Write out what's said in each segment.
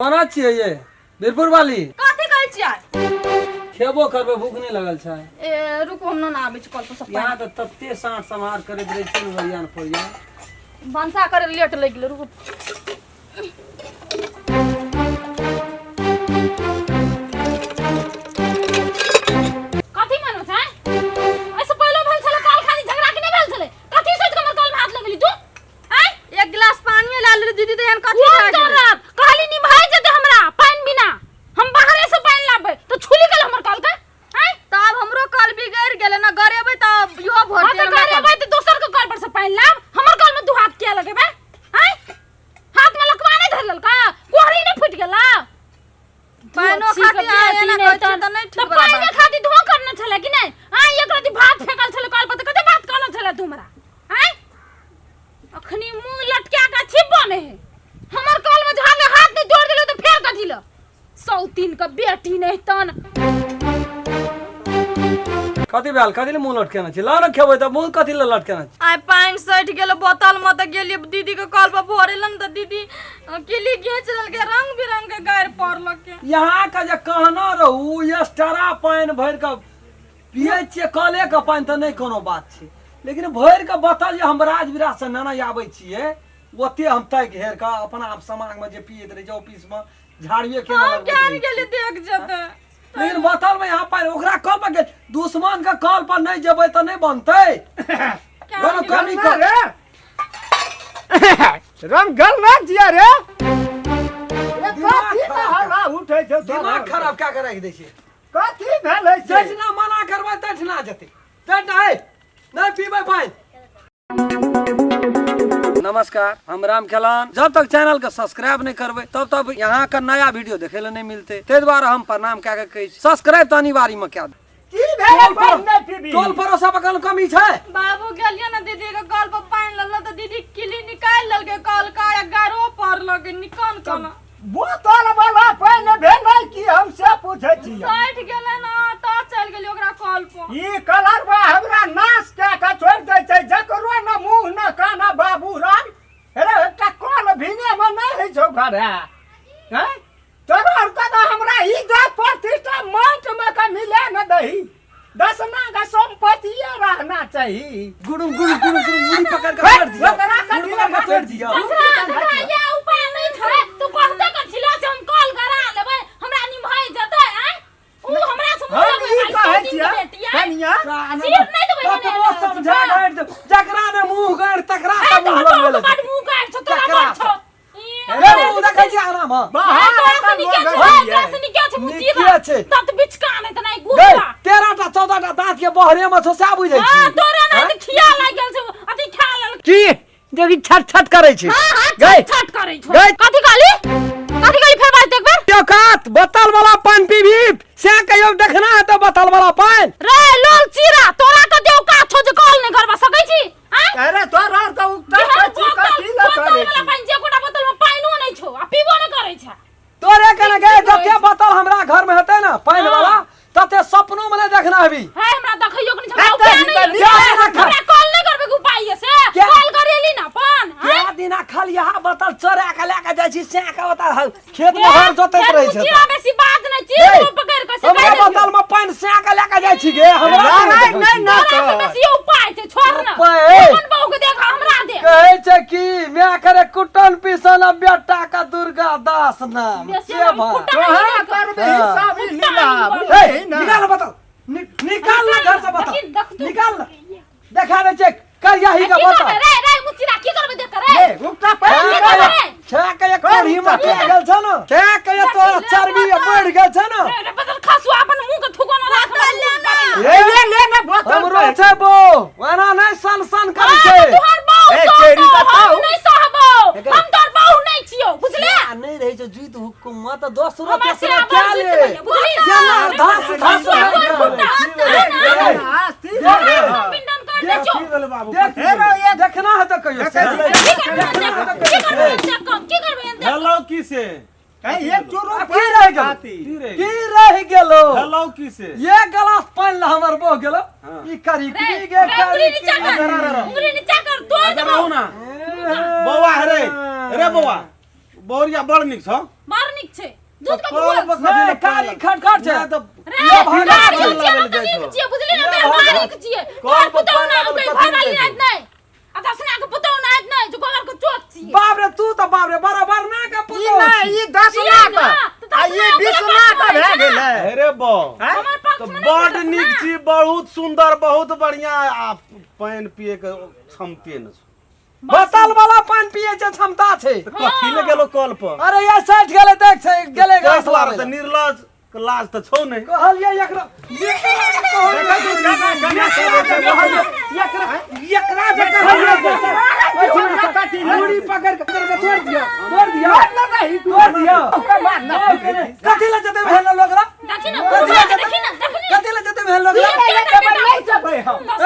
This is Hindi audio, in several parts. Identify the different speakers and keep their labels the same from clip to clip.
Speaker 1: कोना छियै ये बीरपुर वाली
Speaker 2: कथि कहै छियै?
Speaker 1: खेबो करबे भूख नहीं लगल छै।
Speaker 2: ए रुको हम ना आबै छी कल पर सब
Speaker 1: यहाँ तो तत्ते साँठ समार करैत रहे छै बढ़िया न पड़िया
Speaker 2: भंसा करे लेट लग गेल रुको। कथि मानो छै? ऐसे पहले भेल छले काल खाली झगड़ा कि नहीं भेल छले? कथि सोच के हमर काल में हाथ लगली तू? हैं? एक गिलास पानी ला ले दीदी त एहन कथि भए गेल? कहली निभाई जते हमरा पानी बिना हम बाहरे से पानी लाबे तो छुली गेल हमर काल का। हैं? तब हमरो काल बिगड़ गेल ना गरेबै त इहो भर दे। गरेबै त दोसर के काल पर से पानी लाब हमर काल में दू हाथ किया लगेबै? हैं? हाथ में लकवा नहीं धरल का? कोहरी नहीं फुट गेला? पानो खाती आए ना कहै त नहीं ठीक बा। पानी खाती धो करना छले कि नहीं? आ एक रति भात फेकल छले काल पर त कते बात करना छले तू हमरा? हैं? अखनी मुंह लटका के छिपो नहीं है। हमर काल में झागे हाथ नहीं जोड़ देलो तो फेर कथि ल? सौतीन का बेटी नहीं तन
Speaker 1: कथि भेल कथि ले मुंह लटकेना छै? ला न खेबै त मुंह कथि ले लटकेना छै?
Speaker 2: आइ पानी सट गेल बोतल में त गेली दीदी के कल पर भरेलन त दीदी किली घींच रहल के रंग बिरंग के गायर पड़ल के।
Speaker 1: यहाँ का जे कहना रहू एक्स्ट्रा पानी भर के पिए छियै कले के पानी त नहीं कोनो बात छै, लेकिन भर के बोतल जे हम राज विराज से नाना आबै छियै ओते हम तय घेर के अपना आप समाज में जे पियत रहे ऑफिस में झाड़िए के
Speaker 2: हम ज्ञान गेली देख जते।
Speaker 1: लेकिन बोतल में यहाँ पर ओकरा कल पर गेल दुश्मन के कल पर नहीं जेबै त नहीं बनतै। कोनो कमी कर
Speaker 3: रे रंग गल ना जिया रे कथी में हल्ला उठै छै?
Speaker 1: दिमाग खराब क्या करे के दै छै?
Speaker 3: कथी भेलै छै?
Speaker 1: जजना मना करबै तठना जेतै तठना नहीं पीबै पानी। नमस्कार, हम राम खेलान। जब तक चैनल के सब्सक्राइब नहीं करबे तब तक यहाँ का नया वीडियो देखे ले नहीं मिलते। ते द्वारा हम प्रणाम क्या के सब्सक्राइब तो अनिवार्य में क्या
Speaker 3: की भेलै पानी नहीं पीबी?
Speaker 1: टोल परोसा पर कमी छै।
Speaker 2: बाबू गेलिए ना दीदी के कल पर पानी लल्ला त दीदी किली निकाल लेल के कल का गारो पर लगे निकन कना
Speaker 3: बोतल वाला पानी भेलै कि हमसे पूछै छी?
Speaker 2: सट गेले ना त चल गेली ओकरा कल पर।
Speaker 3: ई कलर बा हमरा नाश के का छोड़ दै छै जकरो न मुंह न कान बाबू राम अरे एकटा कल भिने में नहीं है छौ घरे। हैं तोरा कदा हमरा इज्जत प्रतिष्ठा माट में का मिले न दही दसना का संपत्ति रहना चाहिए।
Speaker 1: गुडुम गुडुम गुडुम गुडुम मुड़ी पकड़ के मार दिया मुड़ी पकड़ के तोड़ दिया।
Speaker 2: ये उपाय नहीं छै तू कहते कर छिला से हम कॉल करा लेबै हमरा निभाई जते। हैं उ हमरा से
Speaker 3: हम ई कहै छियै कनिया
Speaker 2: सिर नहीं देबै
Speaker 1: तो वो समझा गाड़ जकरा ने मुंह गाड़ तकरा का मुंह लग गेल।
Speaker 2: बड मुंह गाड़ छ तोरा मत छ।
Speaker 1: अरे मुंह देखै छी आराम
Speaker 2: बाहर से निके छ मुचीरा तत बिचका नहीं त नहीं
Speaker 1: गए
Speaker 2: गुस्सा
Speaker 1: 13टा 14टा दांत के बहरे में छ से बुझै छी।
Speaker 2: हां तोरे ना खिया लाग गेल छ अति खा लेल
Speaker 1: की देखि छट छट करै छी।
Speaker 2: गए छट करै छ कथि कहली फेर बात एक बार
Speaker 1: यो कात बोतल वाला पानी पीबी से कहियो देखना है तो बोतल वाला पानी
Speaker 2: रे लोल चीरा तोरा के देउ का छो जे कॉल नहीं करबा सकै छी।
Speaker 3: अरे तोरा तो उठा कथी कथी ल करे छी?
Speaker 2: पानी जे कोटा बोतल में पानियो नहीं छो आ पीबो नहीं करै छ।
Speaker 1: तोरे कने गए जते बोतल हमरा घर में हेतै ना पानी वाला तते सपनो में नहीं देखना हबी।
Speaker 2: है हमरा देखैयो के नहीं हमरा कॉल नहीं करबे के उपाय से कॉल करेली ना अपन।
Speaker 1: क्या दिना खाली यहाँ बोतल चोरा के लेके जाय छी से का बोतल खेत में हर जोतैत रहे छै।
Speaker 2: चीरा बेसी बात नहीं चीर पकड़ के से
Speaker 1: हमरा बोतल में पानी से के लेके जाय छी गे हमरा
Speaker 3: नहीं ना
Speaker 2: बेसी उपाय छै छोड़ ना
Speaker 1: उपाय?
Speaker 2: अपन बहू के देख हमरा दे
Speaker 1: कहै छै कि मैं करे कुटन पिसन बेटा का दुर्गा दास नाम
Speaker 2: बेसी
Speaker 1: के भा
Speaker 3: तोहा करबे हिसाब लीला
Speaker 1: ए,
Speaker 3: बुझै ना?
Speaker 1: निकाल बोतल निकाल ना घर से बोतल निकाल ना देखा दे चेक कर यही का बोतल
Speaker 2: रे रे मुचिरा की करबे देख रे
Speaker 3: ए उठा पानी
Speaker 1: छे के एक और हिम्मत आ गेल छ न छे के तो चर्बी बढ़ गेल छ न
Speaker 2: रे बदल खासु अपन मुंह के थुको ना राख
Speaker 3: ले ना बोतल
Speaker 1: हमरो छै बो वना नहीं सन सन कर छै।
Speaker 2: तोहर बहू
Speaker 3: ए, तेरी
Speaker 2: हम
Speaker 3: बताओ।
Speaker 2: नहीं सहबो हम तोर बहू नहीं छियो बुझले।
Speaker 1: नहीं रहे छै जीत हुकुमत दोसरो
Speaker 2: हमरा
Speaker 1: के
Speaker 2: से
Speaker 1: क्या
Speaker 2: आवाज
Speaker 1: ले
Speaker 2: जीत भैया, बुझली?
Speaker 1: ये ना धास धास
Speaker 2: पिंडन कर दे जो
Speaker 3: हेरो ये
Speaker 1: देखना है तो कहियो
Speaker 2: की करबे
Speaker 4: हेलो किसे
Speaker 3: एक चूरू
Speaker 1: की रह गेल की रह गेलो
Speaker 4: हेलो किसे
Speaker 1: ये गिलास पानी हमर बो गेलो ई करी की गे
Speaker 2: उंगली
Speaker 1: करी
Speaker 2: नीचा कर उंगली नीचा कर तोड़
Speaker 4: अगर
Speaker 2: देबो
Speaker 4: रहू ना बौआ रे रे बौआ बोरिया बड़ निक छ
Speaker 2: बार निक छे दूध का
Speaker 4: कल
Speaker 2: बुआ
Speaker 4: पर
Speaker 1: नहीं कारी खटखट छे
Speaker 4: तो
Speaker 2: रे
Speaker 1: भगा
Speaker 2: कारी
Speaker 4: लागल
Speaker 2: छिए
Speaker 4: जाइ
Speaker 2: तो
Speaker 4: छौ।
Speaker 2: निक छिए बुझली ना बे बारीक छिए
Speaker 4: कल
Speaker 2: कल
Speaker 4: पर
Speaker 2: पुतौ ना
Speaker 4: लागल
Speaker 2: कोई
Speaker 4: कथी
Speaker 2: भगाली
Speaker 4: ले
Speaker 2: ना नहीं अदा सना के पुतौ ना नहीं जो गोबर को चोक छिए
Speaker 1: बाप रे तू तो बाप रे बराबर ना का
Speaker 3: ई
Speaker 1: पुतो
Speaker 3: ना ई 10 लाख आ ई 20 लाख भए गेलै
Speaker 4: अरे बा
Speaker 2: हमार पक्ष
Speaker 4: तो
Speaker 2: में
Speaker 4: बड़ निक छी बहुत सुंदर बहुत बढ़िया आ पानी पिए के क्षमते न छ
Speaker 1: बोतल वाला पानी पिए के क्षमता छे
Speaker 4: कथी ले गेलो कल पर
Speaker 1: अरे ये सट गेले देख छे गेले गाछ
Speaker 4: देख लार
Speaker 1: लावे
Speaker 4: त निर्लज के लाज त छौ नहीं
Speaker 1: कहलिए एकरा एकरा जे कहलिए मुड़ी पकड़ के तोड़ दिया तोड़ दिया कथी ले जते भेल लोगरा
Speaker 2: देखी ना देखी ना
Speaker 1: कथी ले जते भेल लोगरा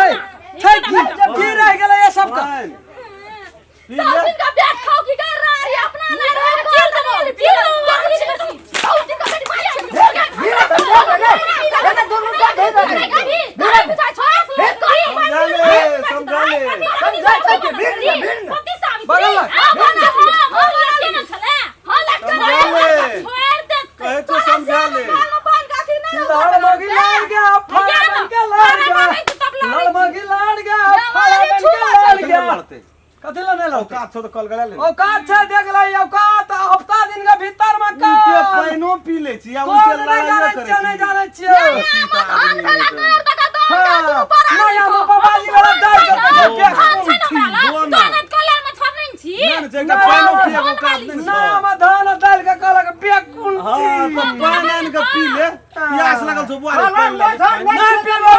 Speaker 1: ए छै की रह गेले ये सब का
Speaker 2: सब दिन का बैठ खाओ की कर रहा है अपना नहीं रहा चीर दो चीर दो सब दिन का बैठ
Speaker 1: लाड़ मगी लाड़ गया फाड़ा बन के लाड़ गया लाड़ मगी लाड़ गया फाड़ा बन के लाड़ गया कथी ला नहीं लौका
Speaker 4: औकात छौ त कल गला ले
Speaker 1: औकात छै देख ले औकात हफ्ता दिन के भीतर में का
Speaker 4: उनके पाइनो पी ले छी आ
Speaker 1: कोन
Speaker 4: उनके
Speaker 1: नहीं
Speaker 4: लड़ाई
Speaker 1: जाने
Speaker 4: करे
Speaker 1: छियै नहीं जाने छियै नहीं हम बाबाजी वाला दर्द
Speaker 4: न जेका पाइनो पिए के औकात नहीं
Speaker 1: ना
Speaker 4: छ
Speaker 1: हम धान दाल के कहलक बेकुन
Speaker 4: हां तो पानी आन के पी ले प्यास लगल छौ बुआरे पानी ले
Speaker 1: नहीं पीबो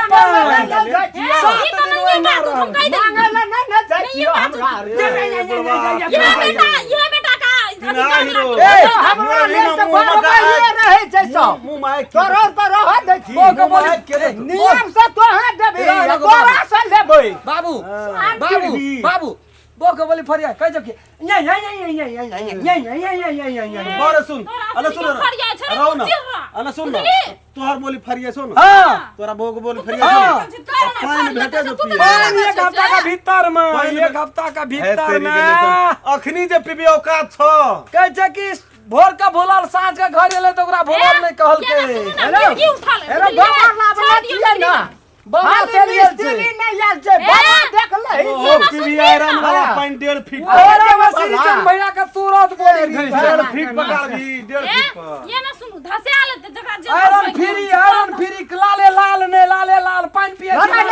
Speaker 4: मुंह में
Speaker 3: नियम से तो हाथ देबी तोरा से लेबै
Speaker 1: बाबू
Speaker 4: हाँ।
Speaker 1: बाबू बाबू बोके बोली फरिया कह जब कि
Speaker 4: बारे सुन अरे सुन रहो ना अरे सुन ना तोहर बोली फरिया सुन
Speaker 1: हां
Speaker 4: तोरा बोग बोली फरिया
Speaker 1: हाँ।
Speaker 4: सुन पानी भेटे जो पिए
Speaker 1: पानी एक हफ्ता का भीतर में
Speaker 4: पानी
Speaker 1: एक हफ्ता का भीतर में
Speaker 4: अखनी जे पीबी औकात छ
Speaker 1: कह छै कि भोर का भोलाल साँझ का घर एले तो ओकरा भोलाल नहीं कहल के
Speaker 3: अरे बाबा लाबला छियै ना
Speaker 1: बाबा
Speaker 3: बाबा
Speaker 1: चलिए
Speaker 3: दिल्ली नहीं आयल छै बाबा देख ले
Speaker 4: ओ पीबी आयरन वाला पानी 1.5 फीट
Speaker 1: अरे मछली चल भैया का तुरंत बोली गई
Speaker 4: 1.5 फीट पकड़ भी 1.5 फीट पर
Speaker 2: ये ना सुनु धसियाल जगह जे
Speaker 1: आयरन फ्री लाले लाल पानी पिए
Speaker 2: लाल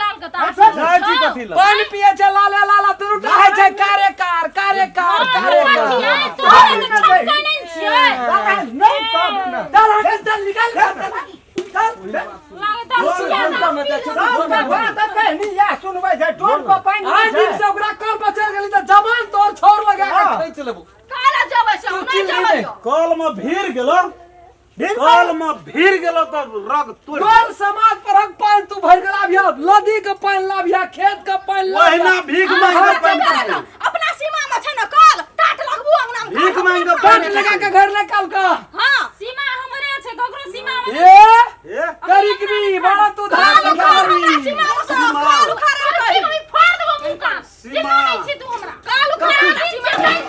Speaker 2: लाल का
Speaker 4: जाय छी कथी ला
Speaker 1: पानी पिए छै लाले लाल तुरंत है छै कारे कार
Speaker 3: बाबा नहीं कम ना
Speaker 1: चल चल निकल
Speaker 3: सुनबै छै टोल पर पानी
Speaker 1: आज दिन से ओकरा कल पर चल गेली त जवान तोर छोर लगा के खैच लेबो
Speaker 4: कल में भीड़ गेलो कल में भीड़ गेलो त रग तोड़
Speaker 1: कल समाज पर हक पानी तू भर गेला अभिया नदी के पानी लाभिया खेत के पानी
Speaker 4: वहिना भीख मांग के पानी पीते
Speaker 2: अपना सीमा में छै न कल काट लगबू अंगना में
Speaker 4: भीख मांग के
Speaker 1: पानी
Speaker 4: पानी
Speaker 1: लगा के घर ले कल का
Speaker 2: हां सीमा हमरे छै ककरो सीमा में
Speaker 1: ए
Speaker 4: ए
Speaker 1: करी की बड़ा तू धार लगावी
Speaker 2: सीमा काल उखाड़ा कही फाड़ देबो मुंका सीमा नहीं छी तू हमरा काल उखाड़ा सीमा नहीं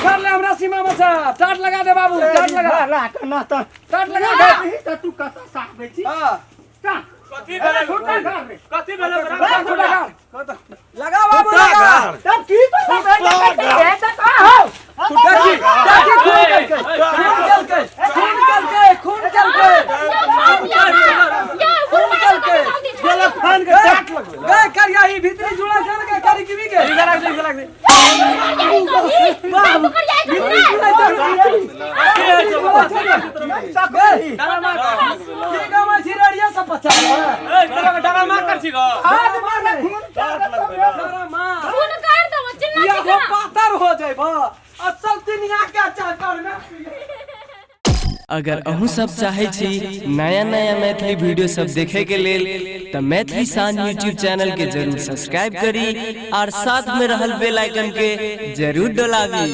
Speaker 1: घर ले हमरा सीमा में छ टाट लगा दे बाबू टाट लगा
Speaker 3: राख ना त
Speaker 1: टाट लगा दे
Speaker 3: त तू कत साहबै छी
Speaker 1: हां
Speaker 3: कथी भेलै
Speaker 1: लगा बाबू लगा
Speaker 3: तब की तो है त का हो
Speaker 1: देखी खून चल के
Speaker 4: गेला फान के काट लगले
Speaker 1: गए कर यही भीतरी जुड़ा कर के करी की भी के लग दे बाबू भीतरी जुड़ा की गामा छिरड़िया सब पचा
Speaker 5: ए डगा मार कर छी गो
Speaker 3: हाथ मार खून
Speaker 1: सारा मां
Speaker 2: खून कर दो चिन्ना
Speaker 1: ये हो पातर हो जाइबा असल दुनिया के चक्कर में
Speaker 6: अगर अहूँ सब चाहे छी नया नया मैथिली वीडियो सब देखे के लेल त मैथिली शान यूट्यूब चैनल के जरूर सब्सक्राइब करी और साथ में रहल बेल आइकन के जरूर दबावी।